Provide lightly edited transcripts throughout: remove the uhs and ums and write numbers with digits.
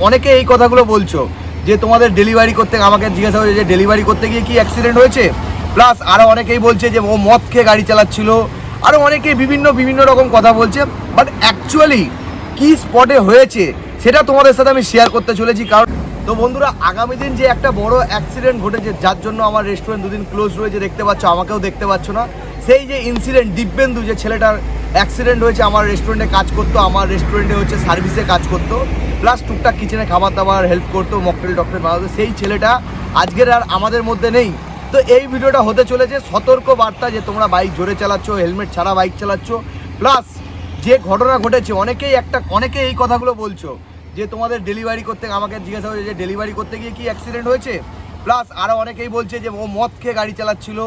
অনেকে এই কথাগুলো বলছো যে তোমাদের ডেলিভারি করতে, আমাকে জিজ্ঞাসা হয়েছে যে ডেলিভারি করতে গিয়ে কি অ্যাক্সিডেন্ট হয়েছে, প্লাস আরও অনেকেই বলছে যে ও মদ খেয়ে গাড়ি চালাচ্ছিল, আরও অনেকেই বিভিন্ন রকম কথা বলছে। বাট অ্যাকচুয়ালি কি স্পটে হয়েছে সেটা তোমাদের সাথে আমি শেয়ার করতে চলেছি। কারণ তো বন্ধুরা, আগামী দিন যে একটা বড় অ্যাক্সিডেন্ট ঘটেছে, যার জন্য আমার রেস্টুরেন্ট দুদিন ক্লোজ রয়েছে, দেখতে পাচ্ছ, আমাকেও দেখতে পাচ্ছ না। সেই যে ইনসিডেন্ট, দিব্যেন্দু যে ছেলেটার অ্যাক্সিডেন্ট হয়েছে, আমার রেস্টুরেন্টে কাজ করতো, আমার রেস্টুরেন্টে হচ্ছে সার্ভিসে কাজ করতো, প্লাস টুকটাক কিচেনে খাবার দাবার হেল্প করতো, মকটেল টকটেল বানাতো, সেই ছেলেটা আজকের আর আমাদের মধ্যে নেই। তো এই ভিডিওটা হতে চলেছে সতর্ক বার্তা যে তোমরা বাইক জোরে চালাচ্ছ, হেলমেট ছাড়া বাইক চালাচ্ছ, প্লাস যে ঘটনা ঘটেছে, অনেকেই এই কথাগুলো বলছো যে তোমাদের ডেলিভারি করতে, আমাকে জিজ্ঞাসা হয়েছে যে ডেলিভারি করতে গিয়ে কি অ্যাক্সিডেন্ট হয়েছে, প্লাস আরও অনেকেই বলছে যে ও মদ খেয়ে গাড়ি চালাচ্ছিল,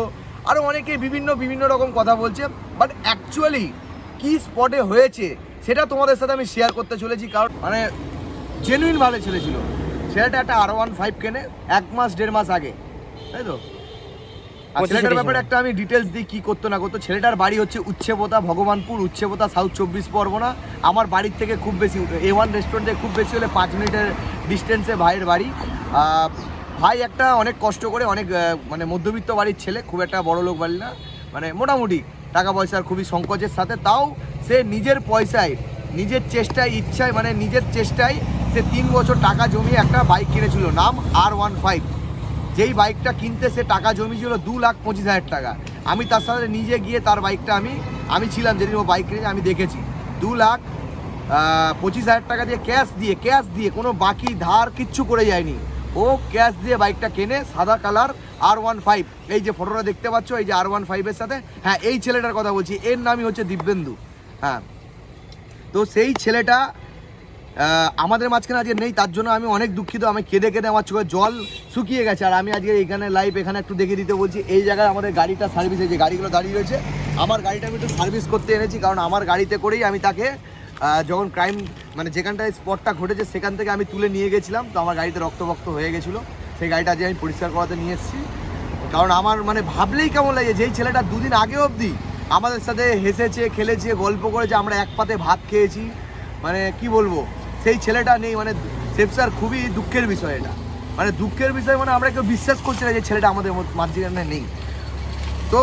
আরও অনেকেই বিভিন্ন রকম কথা বলছে। বাট অ্যাকচুয়ালি কি স্পটে হয়েছে সেটা তোমাদের সাথে আমি শেয়ার করতে চলেছি। কারণ মানে জেনুইন ভালো ছেলে ছিল, ছেলেটা একটা R15 কেনে 1 মাস 1.5 মাস আগে, তাই তো। আর ছেলেটার ব্যাপারে একটা আমি ডিটেলস দিই কি করতো না করতো। ছেলেটার বাড়ি হচ্ছে উচ্ছেবোতা, ভগবানপুর, উচ্ছেবোতা, সাউথ 24 পরগনা। আমার বাড়ির থেকে খুব বেশি, A1 রেস্টুরেন্টে খুব বেশি হলে 5 মিনিটের ডিস্টেন্সে ভাইয়ের বাড়ি। ভাই একটা অনেক কষ্ট করে, অনেক মানে মধ্যবিত্ত বাড়ির ছেলে, খুব একটা বড় লোক বাড়ি না, মানে মোটামুটি টাকা পয়সার খুবই সংকোচের সাথে, তাও সে নিজের পয়সায়, নিজের চেষ্টায়, ইচ্ছায়, মানে নিজের চেষ্টায় সে 3 বছর টাকা জমিয়ে একটা বাইক কিনেছিল, নাম R15। যেই বাইকটা কিনতে সে টাকা জমিয়েছিল 2,25,000 টাকা। আমি তার সাথে নিজে গিয়ে তার বাইকটা আমি ছিলাম যেদিন ও বাইক কিনেছে, আমি দেখেছি 2,25,000 টাকা দিয়ে ক্যাশ দিয়ে কোনো বাকি ধার কিচ্ছু করে যায়নি। ও ক্যাশ দিয়ে বাইকটা কেনে, সাদা কালার R15। এই যে ফটোটা দেখতে পাচ্ছ, এই যে R15-এর সাথে, হ্যাঁ এই ছেলেটার কথা বলছি, এর নামই হচ্ছে দিব্যেন্দু। হ্যাঁ, তো সেই ছেলেটা আমাদের মাঝখানে আজকে নেই, তার জন্য আমি অনেক দুঃখিত। আমি কেঁদে আমার চোখে জল শুকিয়ে গেছে। আর আমি আজকে এইখানে লাইভ এখানে একটু দেখিয়ে দিতে বলছি, এই জায়গায় আমাদের গাড়িটা সার্ভিস, এই যে গাড়িগুলো দাঁড়িয়ে রয়েছে, আমার গাড়িটা আমি একটু সার্ভিস করতে এনেছি। কারণ আমার গাড়িতে করেই আমি তাকে যখন ক্রাইম, মানে যেখানটায় স্পটটা ঘটেছে সেখান থেকে আমি তুলে নিয়ে গেছিলাম। তো আমার গাড়িতে রক্ত হয়ে গেছিলো, সেই গাড়িটা আজকে আমি পরিষ্কার করাতে নিয়ে এসেছি। কারণ আমার মানে ভাবলেই কেমন লাগে, যেই ছেলেটা দুদিন আগে অবধি আমাদের সাথে হেসেছে, খেলেছে, গল্প করেছে, আমরা এক পাতে ভাত খেয়েছি, মানে কি বলবো, সেই ছেলেটা নেই। মানে সেফ স্যার, খুবই দুঃখের বিষয় এটা, মানে দুঃখের বিষয়, মানে আমরা কেউ বিশ্বাস করছি না যে ছেলেটা আমাদের মাঝখানে নেই। তো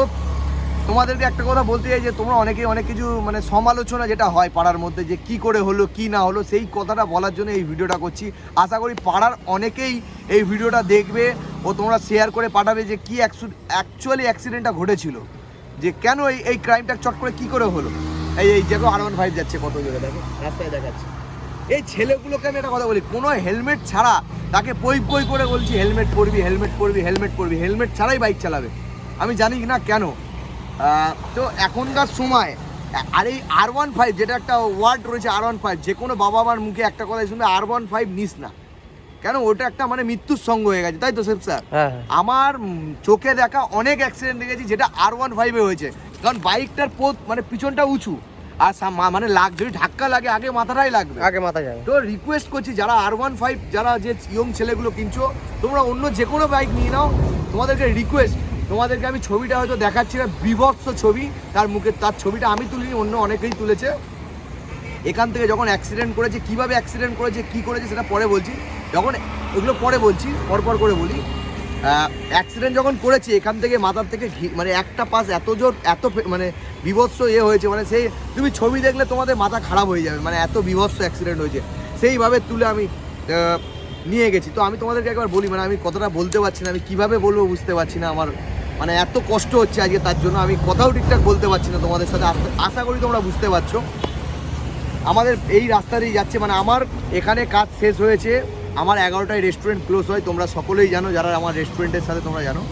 তোমাদেরকে একটা কথা বলতে চাই যে তোমরা অনেকেই অনেক কিছু মানে সমালোচনা যেটা হয় পাড়ার মধ্যে, যে কি করে হলো কি না হলো, সেই কথাটা বলার জন্য এই ভিডিওটা করছি। আশা করি পাড়ার অনেকেই এই ভিডিওটা দেখবে ও তোমরা শেয়ার করে পাঠাবে যে কি অ্যাকচুয়ালি অ্যাক্সিডেন্টটা ঘটেছিল, যে কেন এই ক্রাইমটা চট করে কি করে হলো। এই দেখো R15 যাচ্ছে কত জোরে, দেখো রাস্তায় দেখাচ্ছে। এই ছেলেগুলোকে আমি একটা কথা বলি, কোনো হেলমেট ছাড়া তাকে পই করে বলছি হেলমেট পরবি, হেলমেট ছাড়াই বাইক চালাবে। আমি জানি না কেন। তো এখনকার সময় আর এই R15 যেটা একটা ওয়ার্ড রয়েছে, R15, যে কোনো বাবা মার মুখে একটা কথা শুনবে, R15 নিস না, কেন ওটা একটা মানে মৃত্যুর সঙ্গ হয়ে গেছে, তাই তো সেফ স্যার? আমার চোখে দেখা অনেক অ্যাক্সিডেন্ট দেখেছি যেটা R15-এ হয়েছে। কারণ বাইকটার মানে পিছনটা উঁচু, আর মানে যদি ধাক্কা লাগে আগে মাথাটাই লাগবে, আগে মাথা যাবে। তো রিকোয়েস্ট করছি, যারা R15, যারা যে ইয়ং ছেলেগুলো কিনছো, তোমরা অন্য যে কোনো বাইক নিয়ে নাও, তোমাদেরকে রিকোয়েস্ট, তোমাদেরকে আমি ছবিটা হয়তো দেখাচ্ছি না, বিভৎস ছবি, তার ছবিটা আমি তুলিনি, অন্য অনেকেই তুলেছে। এখান থেকে যখন অ্যাক্সিডেন্ট করেছে, কীভাবে অ্যাক্সিডেন্ট করেছে, কী করেছে সেটা পরে বলছি, যখন এগুলো পরে বলছি, পরপর করে বলি। অ্যাক্সিডেন্ট যখন করেছে, এখান থেকে মাথার থেকে মানে একটা পাশ এত জোর, এত মানে বিভৎস হয়েছে, মানে সেই তুমি ছবি দেখলে তোমাদের মাথা খারাপ হয়ে যাবে, মানে এত বিভৎস অ্যাক্সিডেন্ট হয়েছে। সেইভাবে তুলে আমি নিয়ে গেছি। তো আমি তোমাদেরকে একবার বলি, মানে আমি কথাটা বলতে পারছি না, আমি কীভাবে বলবো বুঝতে পারছি না, আমার মানে এত কষ্ট হচ্ছে আজকে, তার জন্য আমি কথাও ঠিকঠাক বলতে পারছি না তোমাদের সাথে। আশা করি তোমরা বুঝতে পারছো। আমাদের এই রাস্তা দিয়ে যাচ্ছে, মানে আমার এখানে কাজ শেষ হয়েছে, আমার 11টায় রেস্টুরেন্ট ক্লোজ হয়, তোমরা সকলেই জানো, যারা আমার রেস্টুরেন্টের সাথে তোমরা জানো।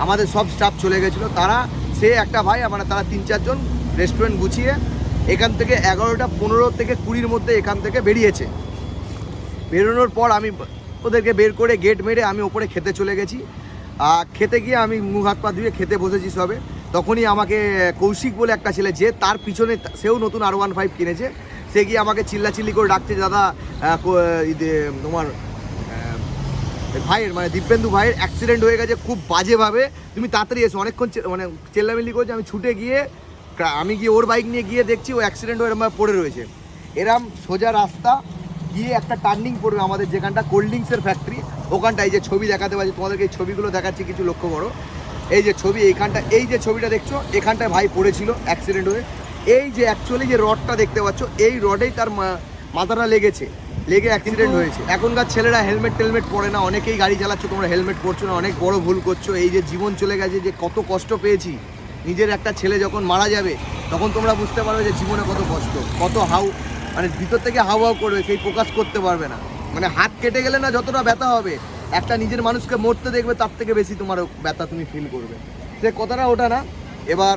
আমাদের সব স্টাফ চলে গেছিলো, সে একটা ভাই, মানে তারা 3-4 জন রেস্টুরেন্ট গুছিয়ে এখান থেকে 11টা 15 থেকে 20-র মধ্যে এখান থেকে বেরিয়েছে। বেরোনোর পর আমি ওদেরকে বের করে গেট মেরে আমি ওপরে খেতে চলে গেছি। খেতে গিয়ে আমি মুখ হাত পা ধুয়ে খেতে বসেছি সবে, তখনই আমাকে কৌশিক বলে একটা ছেলে, যে তার পিছনে সেও নতুন R15 কিনেছে, সে গিয়ে আমাকে চিল্লাচিল্লি করে ডাকছে, দাদা তোমার ভাইয়ের, মানে দিব্যেন্দু ভাইয়ের অ্যাক্সিডেন্ট হয়ে গেছে খুব বাজেভাবে, তুমি তাড়াতাড়ি এসো। অনেকক্ষণ মানে চেল্লামিল্লি করেছে, আমি ছুটে গিয়ে ওর বাইক নিয়ে গিয়ে দেখছি ও অ্যাক্সিডেন্ট হয়ে এরমভাবে পড়ে রয়েছে। এরম সোজা রাস্তা, গিয়ে একটা টার্নিং পড়বে আমাদের যেখানটা কোল্ড ড্রিঙ্কসের ফ্যাক্টরি, ওখানটায় যে ছবি দেখাতে পারছি তোমাদেরকে, এই ছবিগুলো দেখাচ্ছি কিছু লক্ষ্য করো। এই যে ছবি এইখানটা, এই যে ছবিটা দেখছো এখানটায় ভাই পড়েছিল অ্যাক্সিডেন্ট হয়ে। এই যে অ্যাকচুয়ালি যে রডটা দেখতে পাচ্ছ, এই রডেই তার মাথাটা লেগে অ্যাক্সিডেন্ট হয়েছে। এখনকার ছেলেরা হেলমেট টেলমেট পরে না, অনেকেই গাড়ি চালাচ্ছ, তোমরা হেলমেট পরছো না, অনেক বড় ভুল করছো। এই যে জীবন চলে গেছে, যে কত কষ্ট পেয়েছি, নিজের একটা ছেলে যখন মারা যাবে তখন তোমরা বুঝতে পারবে যে জীবনে কত কষ্ট, কত মানে ভিতর থেকে হাউ করবে, সেই প্রকাশ করতে পারবে না। মানে হাত কেটে গেলে না যতটা ব্যথা হবে, একটা নিজের মানুষকে মরতে দেখবে তার থেকে বেশি তোমার ব্যথা তুমি ফিল করবে। সে কথাটা ওটা না। এবার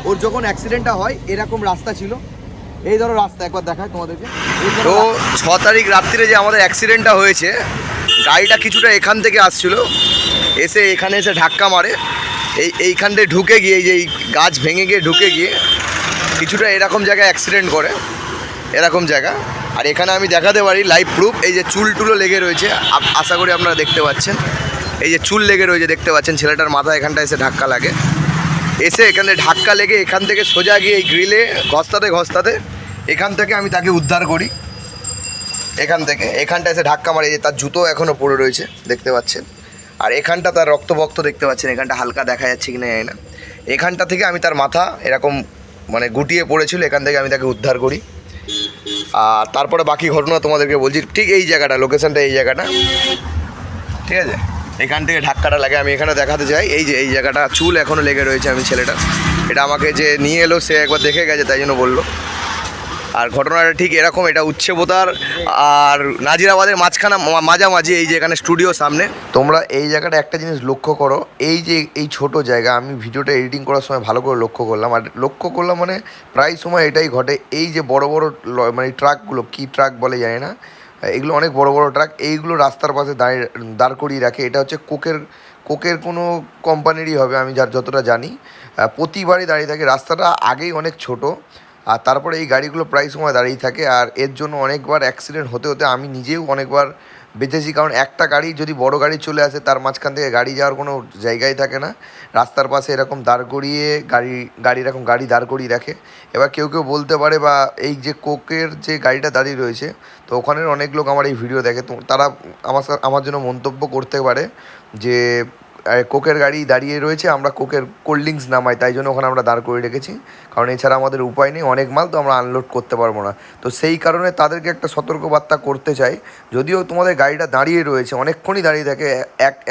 ওর যখন অ্যাক্সিডেন্টটা হয় এরকম রাস্তা ছিল, এই ধরো রাস্তা একবার দেখায় তোমাদেরকে। তো 6 তারিখ রাত্রিরে যে আমাদের অ্যাক্সিডেন্টটা হয়েছে, গাড়িটা কিছুটা এখান থেকে আসছিল, এসে এখানে এসে ধাক্কা মারে, এইখানটায় ঢুকে গিয়ে, এই যে গাছ ভেঙে গিয়ে ঢুকে গিয়ে কিছুটা এরকম জায়গায় অ্যাক্সিডেন্ট করে, এরকম জায়গা। আর এখানে আমি দেখাতে পারি লাইভ প্রুফ, এই যে চুল টুলো লেগে রয়েছে, আশা করি আপনারা দেখতে পাচ্ছেন, এই যে চুল লেগে রয়েছে দেখতে পাচ্ছেন। ছেলেটার মাথা এখানটা এসে ধাক্কা লাগে, এসে এখানে ধাক্কা লেগে এখান থেকে সোজা গিয়ে এই গ্রিলে ঘস্তাতে এখান থেকে আমি তাকে উদ্ধার করি। এখানটা এসে ধাক্কা মারে, যে তার জুতো এখনও পড়ে রয়েছে দেখতে পাচ্ছেন। আর এখানটা তার রক্ত দেখতে পাচ্ছেন, এখানটা হালকা দেখা যাচ্ছে কিনা জানি না। এখানটা থেকে আমি তার মাথা এরকম মানে গুটিয়ে পড়েছিল, এখান থেকে আমি তাকে উদ্ধার করি। আর তারপরে বাকি ঘটনা তোমাদেরকে বলছি। ঠিক এই জায়গাটা, লোকেশনটা এই জায়গাটা, ঠিক আছে? এখান থেকে ধাক্কাটা লাগে, আমি এখানে দেখাতে চাই। এই যে এই জায়গাটা চুল এখনও লেগে রয়েছে আমি ছেলেটা, এটা আমাকে যে নিয়ে এলো সে একবার দেখে গেছে, তাই জন্য বললো। আর ঘটনাটা ঠিক এরকম, এটা উচ্ছেবোতার আর নাজিরাবাদের মাঝামাঝি, এই যে এখানে স্টুডিও সামনে। তোমরা এই জায়গাটা একটা জিনিস লক্ষ্য করো, এই যে এই ছোট জায়গা, আমি ভিডিওটা এডিটিং করার সময় ভালো করে লক্ষ্য করলাম, মানে প্রায় সময় এটাই ঘটে। এই যে বড় মানে ট্রাকগুলো, কি ট্রাক বলে জানি না, এগুলো অনেক বড় ট্রাক, এইগুলো রাস্তার পাশে দাঁড় করিয়ে রাখে। এটা হচ্ছে কোকের কোনো কোম্পানিরই হবে আমি যতটা জানি। প্রতিবারই দাঁড়িয়ে থাকে, রাস্তাটা আগেই অনেক ছোট, আর তারপরে এই গাড়িগুলো প্রায় সময় দাঁড়িয়ে থাকে। আর এর জন্য অনেকবার অ্যাক্সিডেন্ট হতে আমি নিজেও অনেকবার বেঁচেছি, কারণ একটা গাড়ি যদি বড় গাড়ি চলে আসে, তার মাঝখান থেকে গাড়ি যাওয়ার কোনো জায়গাই থাকে না। রাস্তার পাশে এরকম দাঁড় করিয়ে গাড়ি দাঁড় করিয়ে রাখে। এবার কেউ বলতে পারে, বা এই যে কোকের যে গাড়িটা দাঁড়িয়ে রয়েছে, তো ওখানের অনেক লোক আমার এই ভিডিও দেখে, তো তারা আমার জন্য মন্তব্য করতে পারে যে কোকের গাড়ি দাঁড়িয়ে রয়েছে, আমরা কোকের কোল্ড ড্রিঙ্কস নামাই, তাই জন্য ওখানে আমরা দাঁড় করে রেখেছি, কারণ এছাড়া আমাদের উপায় নেই, অনেক মাল তো আমরা আনলোড করতে পারবো না। তো সেই কারণে তাদেরকে একটা সতর্কবার্তা করতে চাই, যদিও তোমাদের গাড়িটা দাঁড়িয়ে রয়েছে, অনেকক্ষণই দাঁড়িয়ে থাকে,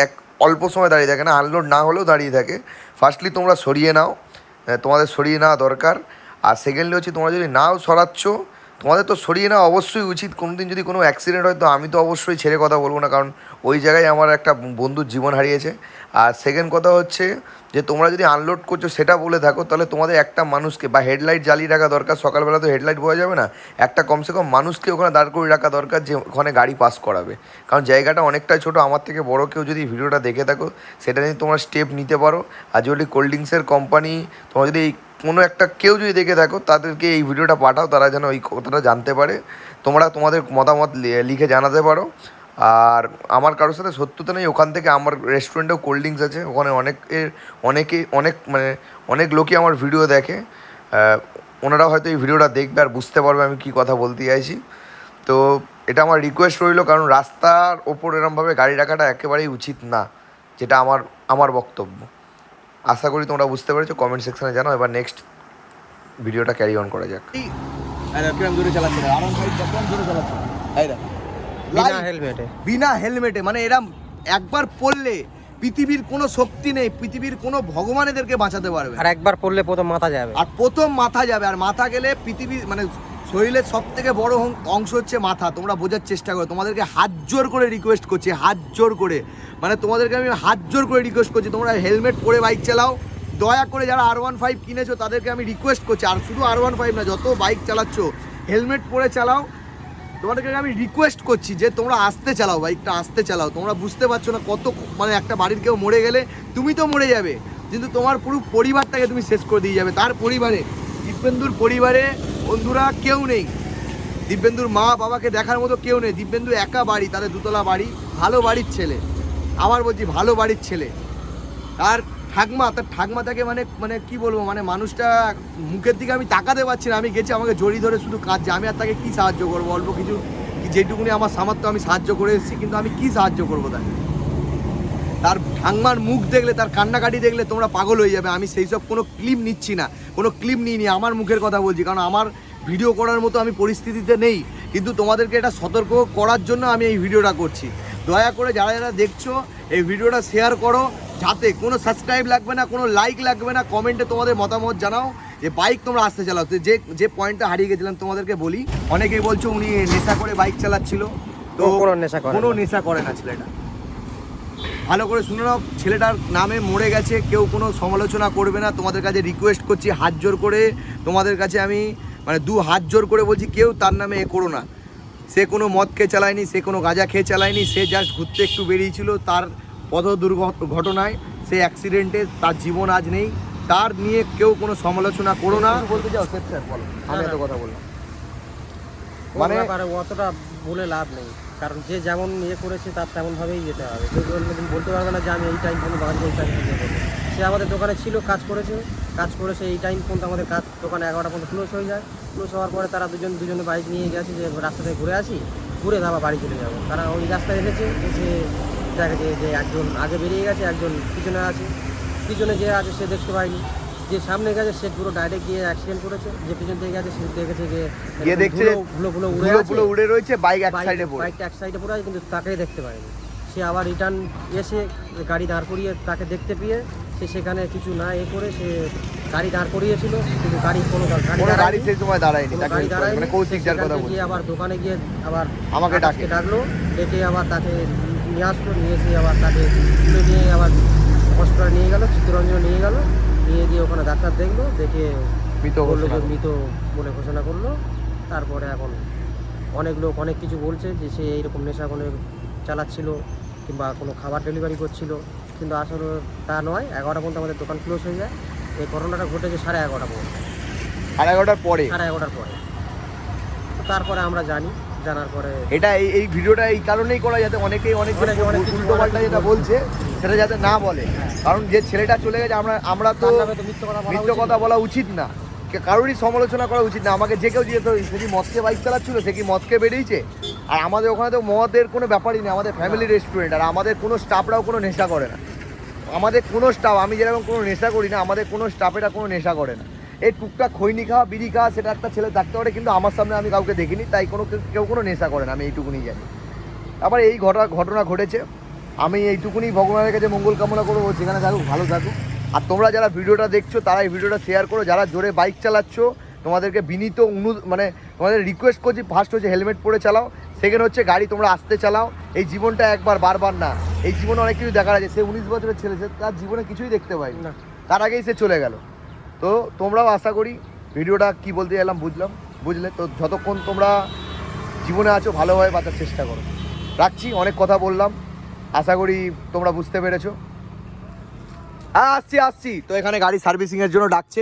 এক অল্প সময় দাঁড়িয়ে থাকে না, আনলোড না হলেও দাঁড়িয়ে থাকে। ফার্স্টলি তোমরা সরিয়ে নাও, তোমাদের সরিয়ে নেওয়া দরকার। আর সেকেন্ডলি হচ্ছে, তোমরা যদি নাও সরাচ্ছ, তোমাদের তো সরিয়ে নেওয়া অবশ্যই উচিত। কোনোদিন যদি কোনো অ্যাক্সিডেন্ট হয়, তো আমি তো অবশ্যই ছেড়ে কথা বলবো না, কারণ ওই জায়গায় আমার একটা বন্ধুর জীবন হারিয়েছে। আর সেকেন্ড কথা হচ্ছে যে, তোমরা যদি আনলোড করছো সেটা বলে থাকো, তাহলে তোমাদের একটা মানুষকে বা হেডলাইট জ্বালিয়ে রাখা দরকার। সকালবেলা তো হেডলাইট বোঝা যাবে না, একটা কমসে কম মানুষকে ওখানে দাঁড় করে রাখা দরকার, যে ওখানে গাড়ি পাস করাবে। কারণ জায়গাটা অনেকটাই ছোটো, আমার থেকে বড় কেউ যদি ভিডিওটা দেখে থাকো, সেটা নিয়ে তোমরা স্টেপ নিতে পারো। আর যদি কোল্ড ড্রিঙ্কসের কোম্পানি, তোমরা যদি কোনো একটা কেউ যদি দেখে থাকো, তাদেরকে এই ভিডিওটা পাঠাও, তারা যেন ওই কথাটা জানতে পারে। তোমরা তোমাদের মতামত লিখে জানাতে পারো। আর আমার কারোর সাথে সত্যতা নেই, ওখান থেকে আমার রেস্টুরেন্টেও কোল্ড ড্রিঙ্কস আছে, ওখানে অনেক লোকই আমার ভিডিও দেখে, ওনারা হয়তো এই ভিডিওটা দেখবে আর বুঝতে পারবে আমি কী কথা বলতে চাইছি। তো এটা আমার রিকোয়েস্ট রইল, কারণ রাস্তার ওপর এরমভাবে গাড়ি রাখাটা একেবারেই উচিত না, যেটা আমার বক্তব্য। আশা করি তোমরা বুঝতে পেরেছো, কমেন্ট সেকশানে জানাও। এবার নেক্সট ভিডিওটা ক্যারি অন করা যাক। বিনা হেলমেটে, মানে এরা একবার পড়লে পৃথিবীর কোনো শক্তি নেই, পৃথিবীর কোনো ভগবান এদেরকে বাঁচাতে পারবে। আর একবার পড়লে প্রথম মাথা যাবে, আর মাথা গেলে পৃথিবীর মানে শরীরের সব থেকে বড় অংশ হচ্ছে মাথা। তোমরা বোঝার চেষ্টা করো, তোমাদেরকে হাত জোর করে রিকোয়েস্ট করছি, মানে তোমাদেরকে আমি হাত জোর করে রিকোয়েস্ট করছি, তোমরা হেলমেট পরে বাইক চালাও। দয়া করে যারা R15 কিনেছো তাদেরকে আমি রিকোয়েস্ট করছি, আর শুধু R15 না, যত বাইক চালাচ্ছ হেলমেট পরে চালাও। তোমাদেরকে আমি রিকোয়েস্ট করছি যে তোমরা আস্তে চালাও, বাইকটা আস্তে চালাও। তোমরা বুঝতে পারছো না কত, মানে একটা বাড়ির কেউ মরে গেলে তুমি তো মরে যাবে, কিন্তু তোমার পুরো পরিবারটাকে তুমি শেষ করে দিয়ে যাবে। তার পরিবারে, দিব্যেন্দুর পরিবারে বন্ধুরা কেউ নেই, দিব্যেন্দুর মা বাবাকে দেখার মতো কেউ নেই। দিব্যেন্দু একা বাড়ি, তাদের দুতলা বাড়ি, ভালো বাড়ির ছেলে, আবার বলছি ভালো বাড়ির ছেলে। তার ঠাকমা তাকে মানে কি বলবো, মানে মানুষটা মুখের দিকে আমি তাকাতে পারছি না। আমি গেছি, আমাকে জড়ি ধরে শুধু কাঁদছে, আমি আর তাকে কি সাহায্য করবো? অল্প কিছু যেটুকুনি আমার সামর্থ্য আমি সাহায্য করে এসেছি, কিন্তু আমি কি সাহায্য করবো তাকে? তার ঠাংমার মুখ দেখলে, তার কান্নাকাটি দেখলে তোমরা পাগল হয়ে যাবে। আমি সেই সব কোনো ক্লিপ নিচ্ছি না, কোনো ক্লিপ নিইনি, আমার মুখের কথা বলছি, কারণ আমার ভিডিও করার মতো আমি পরিস্থিতিতে নেই, কিন্তু তোমাদেরকে এটা সতর্ক করার জন্য আমি এই ভিডিওটা করছি। দয়া করে যারা যারা দেখছো এই ভিডিওটা শেয়ার করো, যাতে কোনো সাবস্ক্রাইব লাগবে না, কোনো লাইক লাগবে না, কমেন্টে তোমাদের মতামত জানাও যে বাইক তোমরা আসতে চালাও। তো যে পয়েন্টটা হারিয়ে গেছিলাম তোমাদেরকে বলি, অনেকেই বলছো উনি নেশা করে বাইক চালাচ্ছিল, তো কোনো নেশা করে না ছেলেটা। ভালো করে শুনে নাও, ছেলেটার নামে মরে গেছে, কেউ কোনো সমালোচনা করবে না। তোমাদের কাছে রিকোয়েস্ট করছি হাত জোর করে, তোমাদের কাছে আমি মানে হাত জোর করে বলছি, কেউ তার নামে এ করো না। সে কোনো মদ খেয়ে চালায়নি, সে কোনো গাঁজা খেয়ে চালায়নি, সে জাস্ট ঘুরতে একটু বেরিয়েছিল, তার পথ দুর্ঘটনায় সে অ্যাক্সিডেন্টে তার জীবন আজ নেই। তার নিয়ে কেউ কোনো সমালোচনা করো না। বলতে চাও স্যার? বলো, আমি এত কথা বললাম মানে অতটা বলে লাভ নেই, কারণ যে যেমন ইয়ে করেছে তার তেমনভাবেই যেতে হবে। কেউ বলতে পারবে না যে আমি এই টাইম পর্যন্ত বাগান, এই টাইম পর্যন্ত করবো। সে আমাদের দোকানে ছিল, কাজ করেছে এই টাইম পর্যন্ত আমাদের কাজ, দোকানে 11টা পর্যন্ত ক্লোজ হয়ে যায়। ক্লোজ হওয়ার পরে তারা দুজনে বাইক নিয়ে গেছে যে রাস্তা থেকে ঘুরে আসি, ঘুরে আবার বাড়ি চলে যাবো। তারা ওই রাস্তায় এসেছে, এসে দেখেছে যে একজন আগে বেরিয়ে গেছে, একজন পিছনে আছে। পিছনে যে আছে সে দেখতে পায়নি, যে সামনে গেছে সে পুরো ডাইরেক্ট গিয়ে অ্যাক্সিডেন্ট করেছে। যে পিছন থেকে গেছে সে দেখেছে যে ধুলো উড়ে রয়েছে, বাইকটা এক সাইডে পড়ে আছে, কিন্তু তাকেই দেখতে পায়নি। সে আবার রিটার্ন এসে গাড়ি দাঁড় করিয়ে তাকে দেখতে পেয়ে সে সেখানে কিছু না এ করে সে গাড়ি দাঁড় করিয়েছিল, কিন্তু কোনো গাড়ি সেই সময় দাঁড়ায়নি। মানে কৌশিক যার কথা বলছি, আবার দোকানে গিয়ে আবার আমাকে ডাকলো, ডেকে আবার তাকে নিয়ে আসলো, নিয়ে এসে আবার তাকে তুলে নিয়ে আবার হসপিটালে নিয়ে গেল, চিত্তরঞ্জনে নিয়ে গেল, নিয়ে গিয়ে ওখানে ডাক্তার দেখলো, দেখে মৃত বলে ঘোষণা করলো। তারপরে এখন অনেক লোক অনেক কিছু বলছে যে সে এইরকম নেশা করে চালাচ্ছিল কিংবা কোনো খাবার ডেলিভারি করছিল, কিন্তু আসলে তা নয়। 11টা পর্যন্ত আমাদের দোকান ক্লোজ হয়ে যায়। এই ঘটনাটা ঘটেছে 11:30 পর্যন্ত, 11:30 পরে। তারপরে আমরা জানার পরে এটা এই ভিডিওটা এই কারণেই করা, যাতে অনেকেই অনেক উল্টো পাল্টা যেটা বলছে সেটা যাতে না বলে। কারণ যে ছেলেটা চলে গেছে, আমরা তো মিথ্যে কথা বলা উচিত না, কারোরই সমালোচনা করা উচিত না। আমাকে যে কেউ জিজ্ঞেস সে কি মদকে বাইক চালাচ্ছিল, সে কি মদকে বেরিয়েছে? আর আমাদের ওখানে তো মদের কোনো ব্যাপারই নেই, আমাদের ফ্যামিলি রেস্টুরেন্ট। আর আমাদের কোনো স্টাফরাও কোনো নেশা করে না। আমাদের কোনো স্টাফ, আমি যেরকম কোনো নেশা করি না, আমাদের কোনো স্টাফেরা কোনো নেশা করে না। এই টুকটাক খৈনি খাওয়া, বিড়ি খাওয়া, সেটা একটা ছেলে থাকতে পারে, কিন্তু আমার সামনে আমি কাউকে দেখিনি, তাই কেউ কোনো নেশা করে না, আমি এইটুকুনি জানি। আবার এই ঘটনা ঘটেছে, আমি এইটুকুনি ভগবানের কাছে মঙ্গল কামনা করবো, যেখানে থাকুক ভালো থাকুক। আর তোমরা যারা ভিডিওটা দেখছো তারা এই ভিডিওটা শেয়ার করো। যারা জোরে বাইক চালাচ্ছ তোমাদেরকে বিনীত মানে তোমাদের রিকোয়েস্ট করছি, ফার্স্ট হচ্ছে হেলমেট পরে চালাও, সেকেন্ড হচ্ছে গাড়ি তোমরা আস্তে চালাও। এই জীবনটা একবার, বারবার না। এই জীবনে অনেক কিছু দেখা যায়। সে 19 বছরের ছেলে, সে তার জীবনে কিছুই দেখতে পায়নি, তার আগেই সে চলে গেল। তো তোমরাও আশা করি ভিডিওটা কি বলতে গেলাম বুঝলে তো। যতক্ষণ তোমরা জীবনে আছো ভালোভাবে বাঁচার চেষ্টা করো। রাখছি, অনেক কথা বললাম, আশা করি তোমরা বুঝতে পেরেছো। আসছি তো এখানে গাড়ি সার্ভিসিংয়ের জন্য ডাকছে।